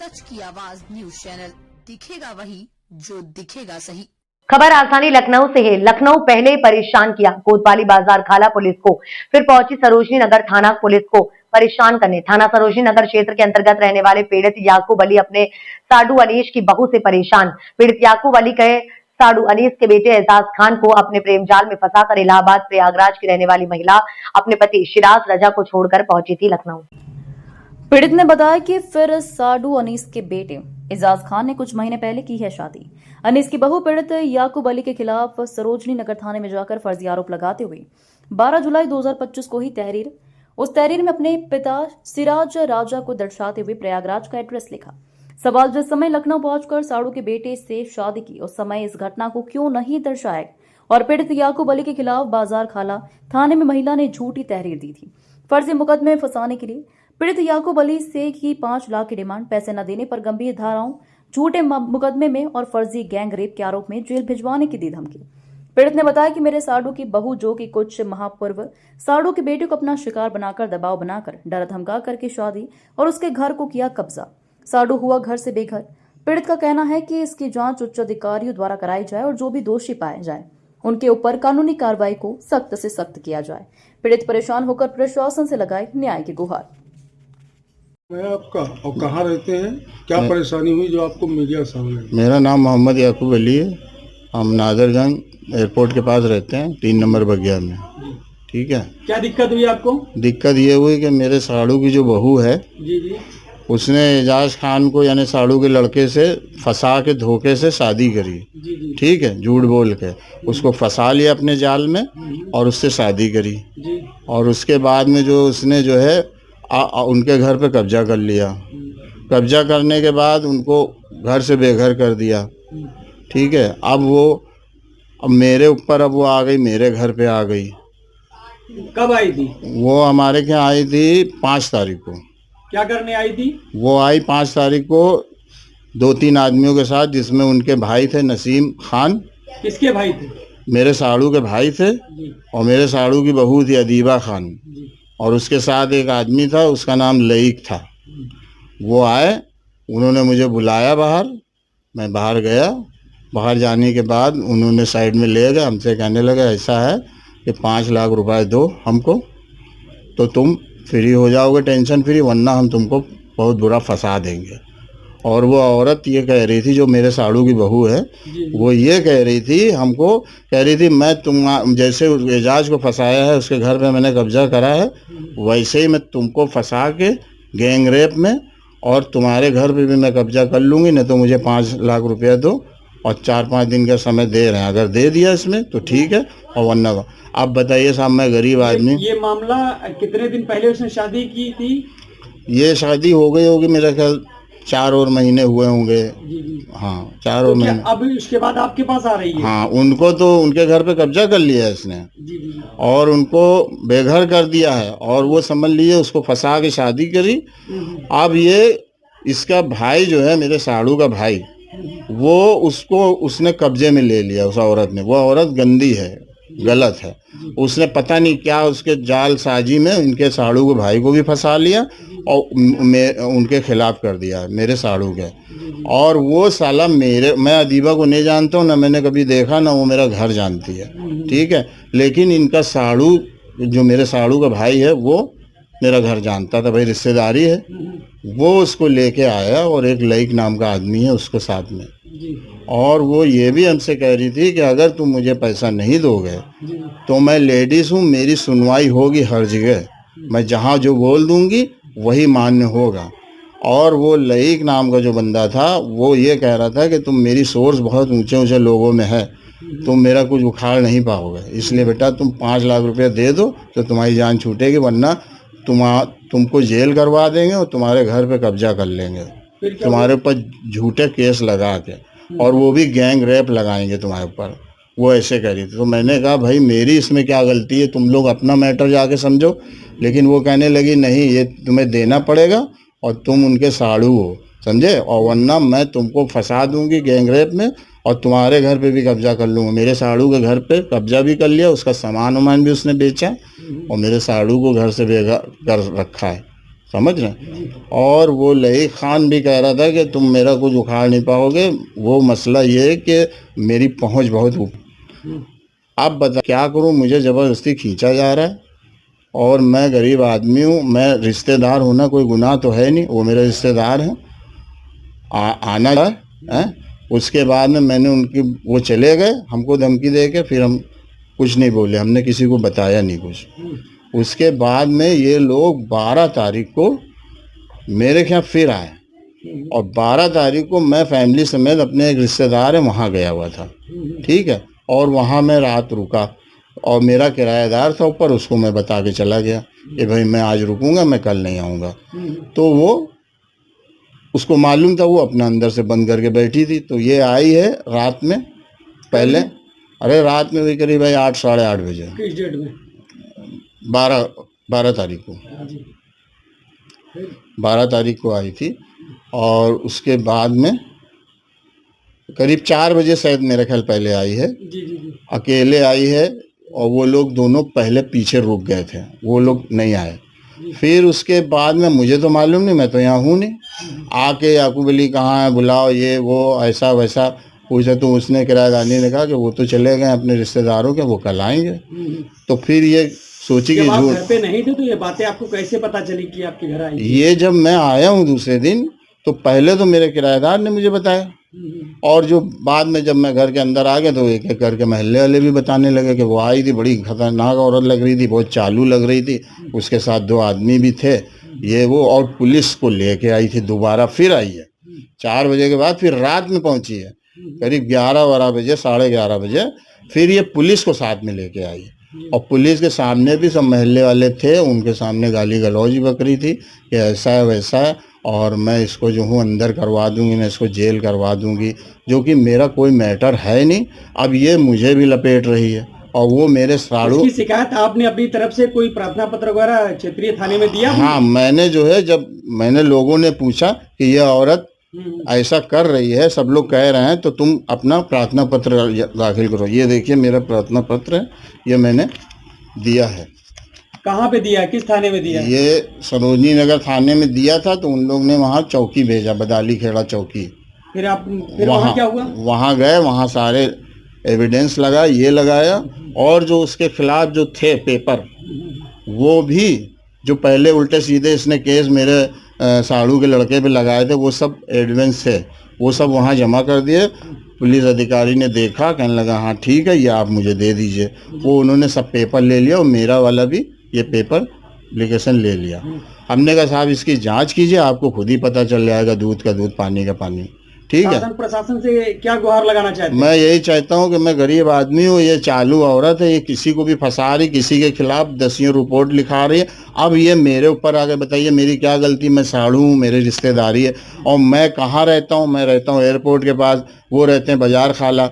सच की आवाज news channel, दिखेगा वही जो दिखेगा सही। खबर राजधानी लखनऊ से है। लखनऊ पहले ही परेशान किया, कोतवाली बाजार खाला पुलिस को, फिर पहुंची सरोजनी नगर थाना पुलिस को परेशान करने। थाना सरोजनी नगर क्षेत्र के अंतर्गत रहने वाले पीड़ित याकूब अली अपने साडू अनीश की बहू से परेशान। पीड़ित याकूब अली कहे साडू अनीस के बेटे एजाज खान को अपने प्रेम जाल में फंसाकर इलाहाबाद प्रयागराज की रहने वाली महिला अपने पति शिराज रजा को छोड़कर पहुंची थी लखनऊ। पीड़ित ने बताया कि फिर साडू अनीस के बेटे एजाज खान ने कुछ महीने पहले की है शादी। अनीस की बहू पीड़ित याकूब अली के खिलाफ सरोजनी नगर थाने में जाकर फर्जी आरोप लगाते हुए 12 जुलाई 2025 को ही उस तहरीर में अपने पिता सिराज राजा को दर्शाते हुए प्रयागराज का एड्रेस लिखा। सवाल जिस समय लखनऊ पहुंचकर साडू के बेटे से शादी की, उस समय इस घटना को क्यों नहीं दर्शाया और पीड़ित याकूब अली के खिलाफ बाजार खाला थाने में महिला ने झूठी तहरीर दी थी। फर्जी मुकदमे में फंसाने के लिए पीड़ित याकूब अली से की 5 लाख की डिमांड, पैसे न देने पर गंभीर धाराओं, झूठे मुकदमे में और फर्जी गैंग रेप के आरोप में जेल भिजवाने की दी धमकी। पीड़ित ने बताया कि मेरे साडू की बहू, जो कि कुछ माह पूर्व साडू के बेटे को अपना शिकार बनाकर, दबाव बनाकर, डर धमका करके शादी और उसके घर को किया कब्जा। साडू हुआ घर से बेघर। पीड़ित का कहना है कि इसकी जांच उच्च अधिकारियों द्वारा कराई जाए और जो भी दोषी पाए जाए उनके ऊपर कानूनी कार्रवाई को सख्त से सख्त किया जाए। पीड़ित परेशान होकर प्रशासन से लगाए न्याय की गुहार। मैं आपका और कहाँ रहते हैं, क्या परेशानी हुई जो आपको मीडिया सामने? मेरा नाम मोहम्मद याकूब अली है। हम नादरगंज एयरपोर्ट के पास रहते हैं, 3 नंबर बगिया में। ठीक है। क्या दिक्कत हुई आपको? दिक्कत ये हुई कि मेरे साड़ू की जो बहू है, जी, उसने एजाज खान को यानी साड़ू के लड़के से फंसा के धोखे से शादी करी। जी। ठीक है, झूठ बोल के उसको फंसा लिया अपने जाल में और उससे शादी करी। जी। और उसके बाद में जो उसने जो है उनके घर पे कब्जा कर लिया। कब्जा करने के बाद उनको घर से बेघर कर दिया। ठीक है। अब मेरे ऊपर अब वो आ गई, मेरे घर पे आ गई। कब आई थी? वो हमारे यहाँ आई थी 5 तारीख को। क्या करने आई थी? वो आई 5 तारीख को 2-3 आदमियों के साथ, जिसमें उनके भाई थे नसीम खान। किसके भाई थे? मेरे साड़ू के भाई थे। और मेरे साड़ू की बहू थी अदीबा खान। और उसके साथ एक आदमी था, उसका नाम लईक था। वो आए, उन्होंने मुझे बुलाया बाहर। मैं बाहर गया। बाहर जाने के बाद उन्होंने साइड में ले गए, हमसे कहने लगे ऐसा है कि 5 लाख रुपए दो हमको तो तुम फ्री हो जाओगे, टेंशन फ्री, वरना हम तुमको बहुत बुरा फंसा देंगे। और वो औरत ये कह रही थी, जो मेरे साड़ू की बहू है, वो ये कह रही थी, हमको कह रही थी मैं तुम जैसे एजाज को फंसाया है, उसके घर पे मैंने कब्जा करा है, वैसे ही मैं तुमको फंसा के गैंग रेप में और तुम्हारे घर पे भी मैं कब्जा कर लूँगी, नहीं तो मुझे 5 लाख रुपया दो और 4-5 दिन का समय दे रहे हैं। अगर दे दिया इसमें तो ठीक है, और वरना आप बताइए साहब, मैं गरीब आदमी। ये मामला कितने दिन पहले उसने शादी की थी? ये शादी हो गई होगी मेरा ख्याल 4 और महीने हुए होंगे। हाँ, 4 और महीने। अब उसके बाद आपके पास आ रही है? हाँ, उनको तो उनके घर पे कब्जा कर लिया है इसने। जी। और उनको बेघर कर दिया है और वो समझ लीजिए उसको फंसा के शादी करी। अब ये इसका भाई जो है, मेरे साड़ू का भाई, वो उसने कब्जे में ले लिया उस औरत ने। वो औरत गंदी है, गलत है। उसने पता नहीं क्या उसके जाल साजी में इनके साड़ू के भाई को भी फंसा लिया और उनके खिलाफ कर दिया मेरे साड़ू के। और वो साला मैं अदीबा को नहीं जानता हूँ, ना मैंने कभी देखा, ना वो मेरा घर जानती है। ठीक है। लेकिन इनका साड़ू, जो मेरे साड़ू का भाई है, वो मेरा घर जानता था, भाई रिश्तेदारी है। वो उसको लेके आया और एक लईक नाम का आदमी है उसको साथ में। और वो ये भी हमसे कह रही थी कि अगर तुम मुझे पैसा नहीं दोगे तो मैं लेडीज़ हूँ, मेरी सुनवाई होगी हर जगह, मैं जहाँ जो बोल दूंगी वही मान्य होगा। और वो लईक नाम का जो बंदा था, वो ये कह रहा था कि तुम मेरी सोर्स बहुत ऊंचे ऊंचे लोगों में है, तुम मेरा कुछ उखाड़ नहीं पाओगे, इसलिए बेटा तुम 5 लाख रुपये दे दो तो तुम्हारी जान छूटेगी, वरना तुमको जेल करवा देंगे और तुम्हारे घर पे कब्जा कर लेंगे, तुम्हारे ऊपर झूठे केस लगा के, और वो भी गैंग रेप लगाएंगे तुम्हारे ऊपर। वो ऐसे कह रही थी। तो मैंने कहा भाई मेरी इसमें क्या गलती है, तुम लोग अपना मैटर जाके समझो। लेकिन वो कहने लगी नहीं, ये तुम्हें देना पड़ेगा और तुम उनके साड़ू हो, समझे, और वरना मैं तुमको फंसा दूंगी गैंग रेप में और तुम्हारे घर पे भी कब्जा कर लूँगा। मेरे साड़ू के घर पे कब्जा भी कर लिया, उसका सामान वामान भी उसने बेचा और मेरे साड़ू को घर से बेघर कर रखा है, समझ रहे। और वो लई खान भी कह रहा था कि तुम मेरा कुछ उखाड़ नहीं पाओगे। वो मसला ये है कि मेरी पहुंच बहुत ऊपर। अब बता क्या करूं, मुझे ज़बरदस्ती खींचा जा रहा है और मैं गरीब आदमी हूं। मैं रिश्तेदार होना कोई गुनाह तो है नहीं, वो मेरे रिश्तेदार हैं। आना है। उसके बाद में मैंने उनकी वो चले गए, हमको धमकी दे के, फिर हम कुछ नहीं बोले, हमने किसी को बताया नहीं कुछ। उसके बाद में ये लोग 12 तारीख को मेरे यहाँ फिर आए और 12 तारीख को मैं फैमिली समेत अपने एक रिश्तेदार है वहाँ गया हुआ था, ठीक है। और वहाँ मैं रात रुका और मेरा किराएदार था ऊपर, उसको मैं बता के चला गया कि भाई मैं आज रुकूंगा, मैं कल नहीं आऊँगा। तो वो उसको मालूम था, वो अपना अंदर से बंद करके बैठी थी। तो ये आई है रात में, पहले अरे रात में भी करीब भाई 8 साढ़े 8 बजे। किस डेट में? 12 तारीख को 12 तारीख को आई थी। और उसके बाद में करीब 4 बजे शायद मेरे ख्याल पहले आई है। अकेले आई है और वो लोग दोनों पहले पीछे रुक गए थे, वो लोग नहीं आए। फिर उसके बाद में मुझे तो मालूम नहीं, मैं तो यहाँ हूँ नहीं। आके याकूब अली कहाँ है, बुलाओ, ये वो ऐसा वैसा पूछा। तो उसने किराएदारनी ने कहा कि वो तो चले गए अपने रिश्तेदारों के, वो कल आएंगे। तो फिर ये सोची कि जब घर पे नहीं थे तो ये बातें आपको कैसे पता चली कि आपके घर आई? ये जब मैं आया हूँ दूसरे दिन, तो पहले तो मेरे किराएदार ने मुझे बताया और जो बाद में जब मैं घर के अंदर आ गया तो एक एक करके मोहल्ले वाले भी बताने लगे कि वो आई थी, बड़ी खतरनाक औरत लग रही थी, बहुत चालू लग रही थी, उसके साथ 2 आदमी भी थे, ये वो। और पुलिस को लेके आई थी, दोबारा फिर आई है 4 बजे के बाद, फिर रात में पहुंची है करीब 11-12 बजे, 11:30 बजे। फिर ये पुलिस को साथ में लेके आई और पुलिस के सामने भी सब मोहल्ले वाले थे, उनके सामने गाली गलौज बकरी थी कि ऐसा है वैसा है और मैं इसको जो हूँ अंदर करवा दूंगी, मैं इसको जेल करवा दूंगी, जो कि मेरा कोई मैटर है नहीं। अब ये मुझे भी लपेट रही है और वो मेरे साड़ू। इसकी शिकायत आपने अपनी तरफ से कोई प्रार्थना पत्र वगैरह क्षेत्रीय थाने में दिया? हाँ, मैंने जो है, जब मैंने लोगों ने पूछा कि यह औरत ऐसा कर रही है, सब लोग कह रहे हैं, तो तुम अपना प्रार्थना पत्र दाखिल करो। ये देखिए मेरा प्रार्थना पत्र है, ये मैंने दिया है। कहाँ पे दिया, किस थाने में दिया? ये सरोजनी नगर थाने में दिया था, तो उन लोग ने वहाँ चौकी भेजा, बदाली खेड़ा चौकी। फिर वहाँ क्या हुआ? वहाँ गए, वहाँ सारे एविडेंस लगा, ये लगाया और जो उसके खिलाफ जो थे पेपर, वो भी जो पहले उल्टे सीधे इसने केस मेरे साड़ू के लड़के पे लगाए थे, वो सब एविडेंस थे, वो सब वहाँ जमा कर दिए। पुलिस अधिकारी ने देखा, कहने लगा हाँ ठीक है, ये आप मुझे दे दीजिए। वो उन्होंने सब पेपर ले लिया और मेरा वाला भी ये पेपर एप्लीकेशन ले लिया। हमने कहा साहब इसकी जांच कीजिए, आपको खुद ही पता चल जाएगा, दूध का दूध पानी का पानी, ठीक है। शासन प्रशासन से क्या गुहार लगाना चाहते हैं? मैं यही चाहता हूँ कि मैं गरीब आदमी हूँ, ये चालू औरत है, ये किसी को भी फंसा रही, किसी के खिलाफ 10 रिपोर्ट लिखा रही है। अब ये मेरे ऊपर आके बताइए मेरी क्या गलती? मैं साड़ू हूँ, मेरी रिश्तेदारी है और मैं कहाँ रहता हूँ? मैं रहता हूँ एयरपोर्ट के पास, वो रहते हैं बाजार खाला।